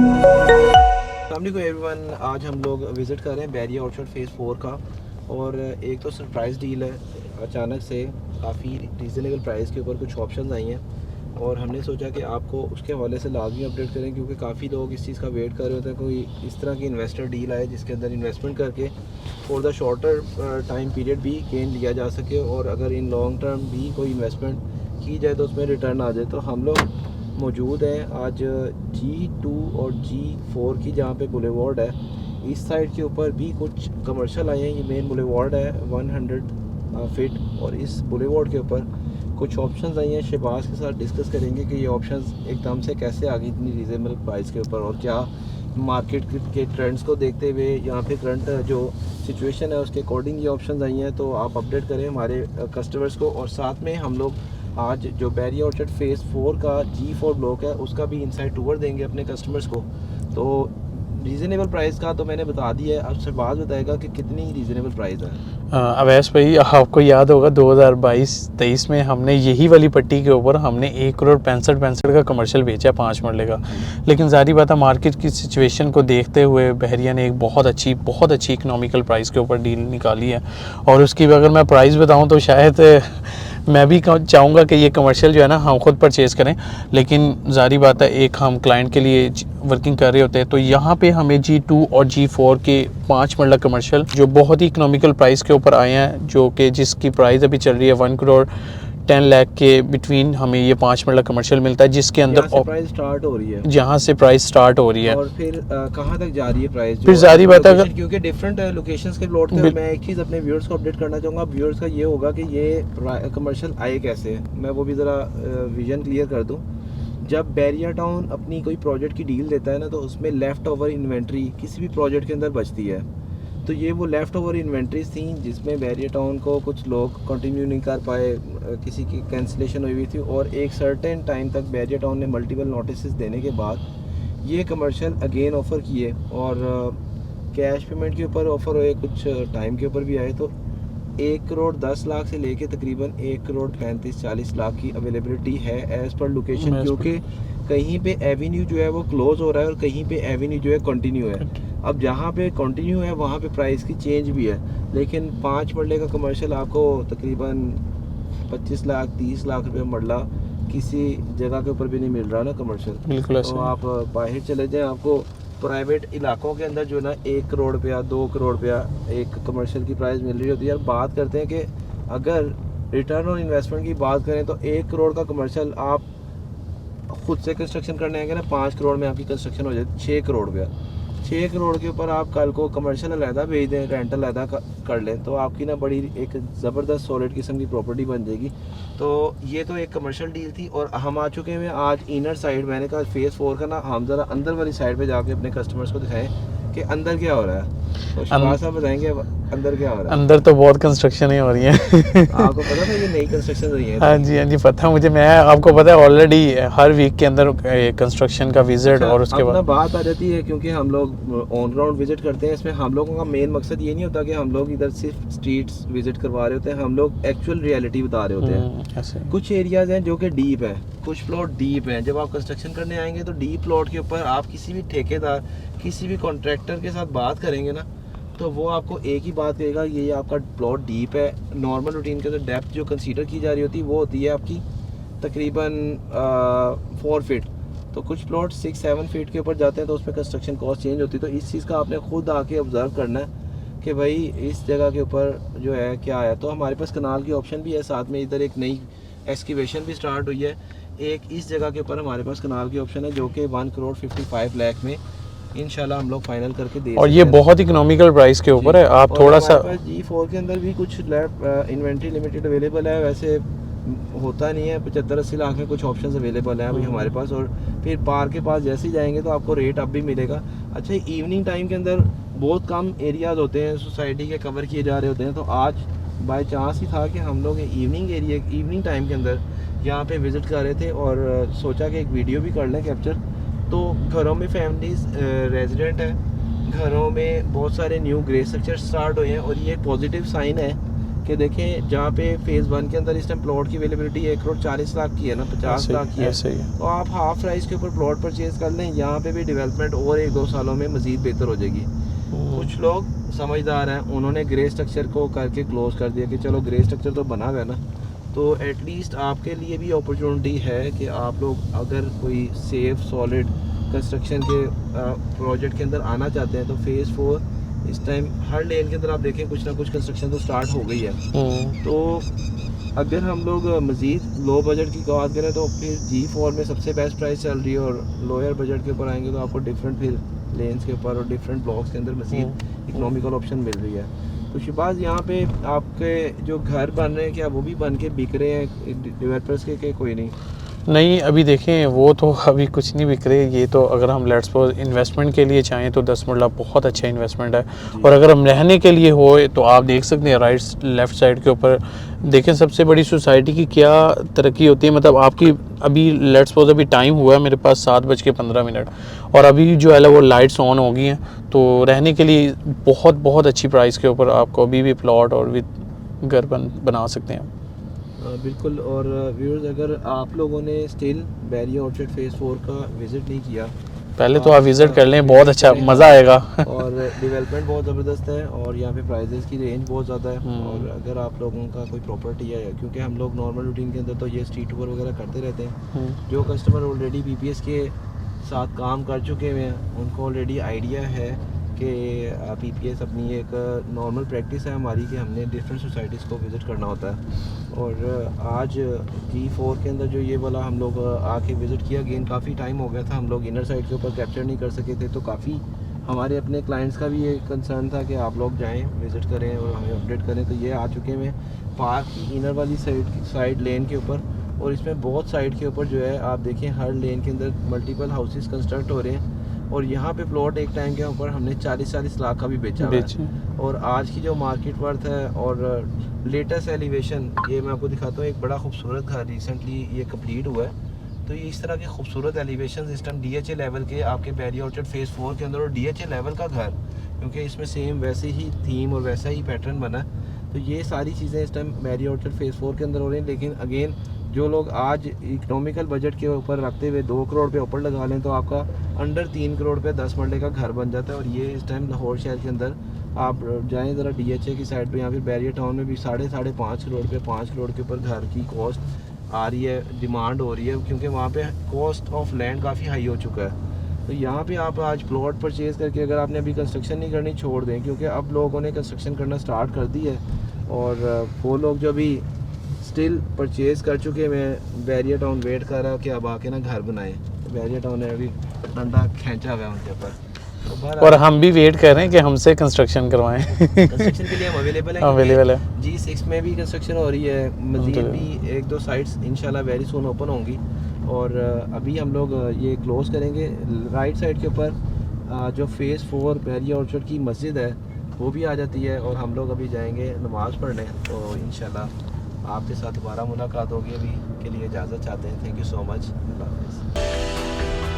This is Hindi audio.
अस्सलामुअलैकुम एवरीवन, आज हम लोग विज़िट कर रहे हैं बैरिया ऑर्चर्ड फ़ेज़ 4 का। और एक तो सरप्राइज़ डील है, अचानक से काफ़ी रीज़नेबल प्राइस के ऊपर कुछ ऑप्शंस आई हैं और हमने सोचा कि आपको उसके हवाले से लाजमी अपडेट करें, क्योंकि काफ़ी लोग इस चीज़ का वेट कर रहे होते हैं कोई इस तरह की इन्वेस्टर डील आए जिसके अंदर इन्वेस्टमेंट करके for the shorter time period भी गेन लिया जा सके, और अगर इन लॉन्ग टर्म भी कोई इन्वेस्टमेंट की जाए तो उसमें रिटर्न आ जाए। तो हम लोग मौजूद हैं आज G2 और G4 की, जहाँ पे बुलेवार्ड है। इस साइड के ऊपर भी कुछ कमर्शियल आए हैं। ये मेन बुलेवार्ड है 100 फीट, और इस बुलेवार्ड के ऊपर कुछ ऑप्शंस आई हैं। शहबाज के साथ डिस्कस करेंगे कि ये ऑप्शंस एकदम से कैसे आ गई इतनी रीज़नेबल प्राइस के ऊपर, और क्या मार्केट के ट्रेंड्स को देखते हुए यहाँ पे करंट जो सिचुएशन है उसके अकॉर्डिंग ये ऑप्शंस आई हैं। तो आप अपडेट करें हमारे कस्टमर्स को। और साथ में हम लोग आज जो बैरिया ऑर्चर्ड फ़ेज़ 4 का G4 ब्लॉक है उसका भी इनसाइड टूर देंगे अपने कस्टमर्स को। तो रीज़नेबल प्राइस का तो मैंने बता दिया है, अब से बाद बताएगा कि कितनी रीज़नेबल प्राइस है। अवैस भाई, आपको याद होगा 2022-23 में हमने यही वाली पट्टी के ऊपर हमने 1,65,65,000 का कमर्शियल बेचा 5 मरले का। लेकिन ज़ाहिर बात है मार्केट की सिचुएशन को देखते हुए बहरिया ने एक बहुत अच्छी इकोनॉमिकल प्राइस के ऊपर डील निकाली है। और उसकी अगर मैं प्राइस बताऊं तो शायद मैं भी चाहूँगा कि ये कमर्शियल जो है ना हम खुद परचेज़ करें, लेकिन ज़ाहिर बात है एक हम क्लाइंट के लिए वर्किंग कर रहे होते हैं। तो यहाँ पे हमें G2 और G4 के 5 मरला कमर्शियल जो बहुत ही इकोनॉमिकल प्राइस के ऊपर आए हैं, जो कि जिसकी प्राइस अभी चल रही है 1,10,00,000 के बिटवीन, हमें ये 5 मरला कमर्शियल मिलता है जिसके अंदर प्राइस स्टार्ट हो रही है, जहाँ से प्राइस स्टार्ट हो रही है। और फिर कहाँ तक जा रही है प्राइस। फिर जारी बात है क्योंकि डिफरेंट लोकेशंस के प्लॉट थे। मैं एक चीज़ अपने व्यूअर्स को अपडेट करना चाहूँगा। व्यूअर्स का ये होगा कि ये कमर्शियल आए कैसे, मैं वो भी ज़रा विजन क्लियर कर दूँ। जब बैरिया टाउन अपनी कोई प्रोजेक्ट की डील देता है ना, तो उसमें लेफ़्ट ओवर इन्वेंट्री किसी भी प्रोजेक्ट के अंदर बचती है। तो ये वो लेफ़्ट ओवर इन्वेंट्रीज थी जिसमें बैरिया टाउन को कुछ लोग कंटिन्यू नहीं कर पाए, किसी की कैंसिलेशन हुई थी, और एक सर्टेन टाइम तक बैरिया टाउन ने मल्टीपल नोटिस देने के बाद ये कमर्शियल अगेन ऑफ़र किए, और कैश पेमेंट के ऊपर ऑफ़र हुए, कुछ टाइम के ऊपर भी आए। तो 1,10,00,000 से लेके तकरीबन 1,35,40 लाख की अवेलेबिलिटी है एज़ पर लोकेशन, क्योंकि कहीं पे एवेन्यू जो है वो क्लोज़ हो रहा है और कहीं पे एवेन्यू जो है कंटिन्यू है। अब जहाँ पे कंटिन्यू है वहाँ पे प्राइस की चेंज भी है, लेकिन 5 मरले का कमर्शियल आपको तकरीबन 25 लाख 30 लाख रुपये मरला किसी जगह के ऊपर भी नहीं मिल रहा ना कमर्शियल। बिल्कुल। तो आप बाहर चले जाएँ, आपको प्राइवेट इलाकों के अंदर जो ना 1 करोड़ रुपया 2 करोड़ रुपया एक कमर्शियल की प्राइस मिल रही होती है। यार बात करते हैं कि अगर रिटर्न ऑन इन्वेस्टमेंट की बात करें तो 1 करोड़ का कमर्शियल आप खुद से कंस्ट्रक्शन करने आएंगे ना, 5 करोड़ में आपकी कंस्ट्रक्शन हो जाती है 6 करोड़ रुपया। 6 करोड़ के ऊपर आप कल को कमर्शियल अलहदा भेज दें, रेंटल अलहदा कर लें, तो आपकी ना बड़ी एक ज़बरदस्त सॉलिड किस्म की प्रॉपर्टी बन जाएगी। तो ये तो एक कमर्शियल डील थी, और हम आ चुके हैं आज इनर साइड। मैंने कहा फ़ेज़ 4 का ना हम ज़रा अंदर वाली साइड पे जाके अपने कस्टमर्स को दिखाएं कि अंदर क्या हो रहा है। तो शहबाज साहब बताएंगे अंदर क्या हो रहा है। अंदर तो बहुत कंस्ट्रक्शन ही हो रही है। आपको पता था ये नई कंस्ट्रक्शन हुई है? हाँ जी पता मुझे। मैं आपको पता है ऑलरेडी हर वीक के अंदर कंस्ट्रक्शन का विजिट, और उसके बाद बात आ जाती है क्योंकि हम लोग ऑन ग्राउंड विजिट करते हैं। इसमें हम लोगों का मेन मकसद ये नहीं होता कि हम लोग इधर सिर्फ स्ट्रीट्स विजिट करवा रहे होते हैं, हम लोग एक्चुअल रियलिटी बता रहे होते हैं। कुछ एरियाज हैं जो कि डीप है, कुछ प्लॉट डीप हैं। जब आप कंस्ट्रक्शन करने आएंगे तो डीप प्लॉट के ऊपर आप किसी भी ठेकेदार किसी भी कॉन्ट्रैक्टर के साथ बात करेंगे ना, तो वो आपको एक ही बात कहेगा, ये आपका प्लॉट डीप है। नॉर्मल रूटीन के अंदर डेप्थ जो कंसीडर की जा रही होती है वो होती है आपकी तकरीबन 4 फीट। तो कुछ प्लॉट 6-7 फीट के ऊपर जाते हैं तो उसमें कंस्ट्रक्शन कॉस्ट चेंज होती है। तो इस चीज़ का आपने खुद आके ऑब्ज़र्व करना है कि भाई इस जगह के ऊपर जो है क्या है। तो हमारे पास कनाल की ऑप्शन भी है, साथ में इधर एक नई एक्सकेवेशन भी स्टार्ट हुई है। एक इस जगह के ऊपर हमारे पास कनाल की ऑप्शन है जो कि 1,55,00,000 में इंशाल्लाह हम लोग फाइनल करके दे, और ये बहुत इकोनॉमिकल प्राइस के ऊपर है। आप थोड़ा सा G4 के अंदर भी कुछ इन्वेंट्री लिमिटेड अवेलेबल है, वैसे होता नहीं है। 75-80 लाख में कुछ ऑप्शंस अवेलेबल हैं अभी हमारे पास। और फिर पार के पास जैसे ही जाएंगे तो आपको रेट अब भी मिलेगा। अच्छा, इवनिंग टाइम के अंदर बहुत कम एरियाज होते हैं सोसाइटी के कवर किए जा रहे होते हैं। तो आज बाई चांस ही था कि हम लोग इवनिंग टाइम के अंदर यहाँ पे विज़िट कर रहे थे, और सोचा कि एक वीडियो भी कर लें कैप्चर। तो घरों में फैमिलीज रेजिडेंट है, घरों में बहुत सारे न्यू ग्रे स्ट्रक्चर स्टार्ट हुए हैं, और ये एक पॉजिटिव साइन है कि देखें जहाँ पे फेज़ 1 के अंदर इस टाइम प्लॉट की अवेलेबिलिटी 1,40,00,000 की है ना, 50 लाख की है, ऐसे ही है। तो आप हाफ प्राइस के ऊपर प्लॉट परचेज़ कर लें। यहाँ पे भी डेवलपमेंट और 1-2 सालों में मज़ीद बेहतर हो जाएगी। कुछ लोग समझदार हैं, उन्होंने ग्रे स्ट्रक्चर को करके क्लोज़ कर दिया कि चलो ग्रे स्ट्रक्चर तो बना हुआ है ना, तो एटलीस्ट आपके लिए भी अपॉर्चुनिटी है कि आप लोग अगर कोई सेफ सॉलिड कंस्ट्रक्शन के प्रोजेक्ट के अंदर आना चाहते हैं तो फेज़ 4 इस टाइम हर लेन के अंदर आप देखें कुछ ना कुछ कंस्ट्रक्शन तो स्टार्ट हो गई है। तो अगर हम लोग मज़ीद लो बजट की बात करें तो फिर G4 में सबसे बेस्ट प्राइस चल रही है, और लोअर बजट के ऊपर आएंगे तो आपको डिफरेंट फिर लेन्स के ऊपर और डिफरेंट ब्लॉक्स के अंदर मज़ीद इकोनॉमिकल ऑप्शन मिल रही है। तो शिबाज यहाँ पे आपके जो घर बन रहे हैं क्या वो भी बन के बिक रहे हैं डेवलपर्स के कोई नहीं? नहीं, अभी देखें वो तो अभी कुछ नहीं बिक रहे। ये तो अगर हम लेट्स सपोज इन्वेस्टमेंट के लिए चाहें तो 10 मरला बहुत अच्छा इन्वेस्टमेंट है, और अगर हम रहने के लिए हो तो आप देख सकते हैं राइट लेफ़्ट साइड के ऊपर देखें सबसे बड़ी सोसाइटी की क्या तरक्की होती है। मतलब आपकी अभी लेट्स सपोज अभी टाइम हुआ है मेरे पास 7:15 और अभी जो है वो लाइट्स ऑन हो गई हैं, तो रहने के लिए बहुत बहुत अच्छी प्राइस के ऊपर आपको अभी भी प्लॉट और भी घर बना सकते हैं। बिल्कुल। और व्यूअर्स, अगर आप लोगों ने स्टिल बैरिया ऑर्चर्ड फेज़ 4 का विज़िट नहीं किया, पहले तो आप विज़िट कर लें, बहुत अच्छा मज़ा आएगा। और डेवलपमेंट बहुत ज़बरदस्त है, और यहाँ पे प्राइजेस की रेंज बहुत ज़्यादा है। और अगर आप लोगों का कोई प्रॉपर्टी है, क्योंकि हम लोग नॉर्मल रूटीन के अंदर तो ये स्ट्रीट टूर वगैरह करते रहते हैं, जो कस्टमर ऑलरेडी PPS के साथ काम कर चुके हुए हैं उनको ऑलरेडी आइडिया है कि PPS अपनी एक नॉर्मल प्रैक्टिस है हमारी कि हमने डिफरेंट सोसाइटीज़ को विज़िट करना होता है। और आज G4 के अंदर जो ये वाला हम लोग आके विज़िट किया, अगेन काफ़ी टाइम हो गया था, हम लोग इनर साइड के ऊपर कैप्चर नहीं कर सके थे, तो काफ़ी हमारे अपने क्लाइंट्स का भी ये कंसर्न था कि आप लोग जाएं, विज़िट करें और हमें अपडेट करें। तो ये आ चुके हैं पार्क की इनर वाली साइड लेन के ऊपर, और इसमें बहुत साइड के ऊपर जो है आप देखें हर लेन के अंदर मल्टीपल हाउसेस कंस्ट्रक्ट हो रहे हैं। और यहाँ पे प्लॉट एक टाइम के ऊपर हमने 40-40 लाख का भी बेचा है। और आज की जो मार्केट वर्थ है और लेटेस्ट एलिवेशन, ये मैं आपको दिखाता हूँ। एक बड़ा खूबसूरत घर रिसेंटली ये कंप्लीट हुआ है, तो ये इस तरह के खूबसूरत एलिवेशन इस टाइम DHA लेवल के आपके बैरिया ऑर्चर्ड फेज़ 4 के अंदर, और DHA लेवल का घर, क्योंकि इसमें सेम वैसे ही थीम और वैसा ही पैटर्न बना है। तो ये सारी चीज़ें इस टाइम बैरिया ऑर्चर्ड फेज़ 4 के अंदर हो रही हैं। लेकिन अगेन जो लोग आज इकोनॉमिकल बजट के ऊपर रखते हुए 2 करोड़ पे ऊपर लगा लें तो आपका अंडर 3 करोड़ पे 10 मरले का घर बन जाता है। और ये इस टाइम लाहौर शहर के अंदर आप जाएं ज़रा DHA की साइड पे या फिर बैरिया टाउन में भी 5.5 करोड़ पे 5 करोड़ के ऊपर घर की कॉस्ट आ रही है, डिमांड हो रही है, क्योंकि वहाँ पे कॉस्ट ऑफ लैंड काफ़ी हाई हो चुका है। तो यहाँ पे आप आज प्लॉट परचेज़ करके अगर आपने अभी कंस्ट्रक्शन नहीं करनी छोड़ दें, क्योंकि अब लोगों ने कंस्ट्रक्शन करना स्टार्ट कर दी है। और वो लोग जो भी स्टिल परचेज़ कर चुके हैं, बैरिया टाउन वेट कर रहा है कि अब आके ना घर बनाएं। तो बैरिया टाउन ने अभी डंडा खींचा हुआ है उनके ऊपर, तो और हम भी वेट कर रहे हैं कि हमसे कंस्ट्रक्शन करवाएं। कंस्ट्रक्शन के लिए हम अवेलेबल है। G6 में भी कंस्ट्रक्शन हो रही है, मज़ीद भी 1-2 साइट्स इंशाल्लाह वेरी सून ओपन होंगी। और अभी हम लोग ये क्लोज़ करेंगे। राइट साइड के ऊपर जो फेज़ 4 बैरिया ऑर्चर्ड की मस्जिद है वो भी आ जाती है, और हम लोग अभी जाएंगे नमाज़ पढ़ने। तो इंशाल्लाह आपके साथ दोबारा मुलाकात होगी। अभी के लिए इजाज़त चाहते हैं। Thank you so much. अल्लाह हाफ़िज़।